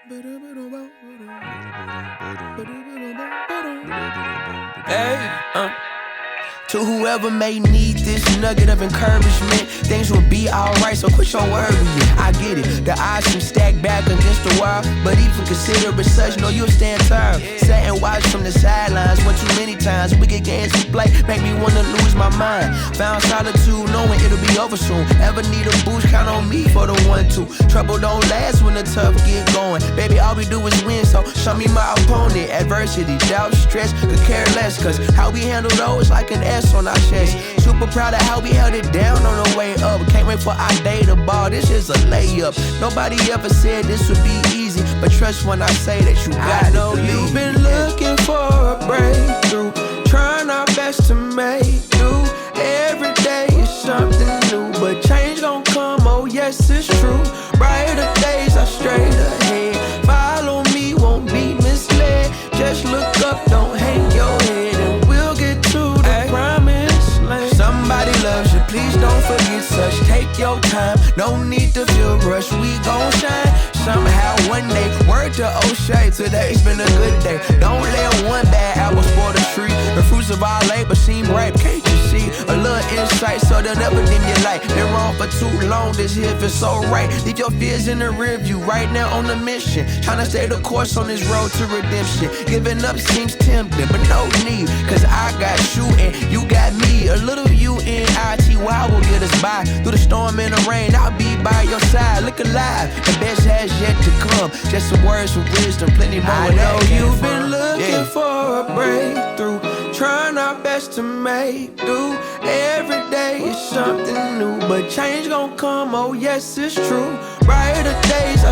Hey, to whoever may need this nugget of encouragement, things will be alright, so quit your worrying. I get it, the odds seem stacked back against the wall, but even consider it such, know you'll stand tall. Sat and watched from the sidelines one too many times. Wicked games we play make me wanna lose my mind. Found solitude knowing it'll be over soon. Ever need a boost, count on me for the 1-2. Trouble don't last when the tough get going. Baby, all we do is win, so show me my opponent. Adversity, doubt, stress, could care less, cause how we handle those like an S on our chest. Super proud of how we held it down on the way up. Can't wait for our day to ball, this is a layup. Nobody ever said this would be easy, but trust when I say that you got it. I know you've been looking for a breakthrough, trying our best to make do. Every day is something new, but change gon' come, oh yes it's true. Brighter days are straight ahead. Follow me, won't be misled. Just look up, don't hang your head, and we'll get to the promised land. Somebody loves you, please don't forget such. Take your time, no need to feel rushed. We gon' shine somehow one day. Word to O'Shea, today's been a good day. Don't let one bad apple spoil the tree. The fruits of our labor seem ripe, can't you see? A little insight so they'll never dim your light. Been wrong for too long, this here feels so right. Leave your fears in the rear view, right now on a mission. Tryna stay the course on this road to redemption. Giving up seems tempting, but no need, cause I got you and you got me. A little UNITY will get us by. Through the storm and the rain, I'll be by your side. Look alive, the best has yet to come. Just some words of wisdom, plenty more. I know you've been looking for a breakthrough, trying our best to make do. Every day is something new, but change gon' come, oh yes it's true. Brighter days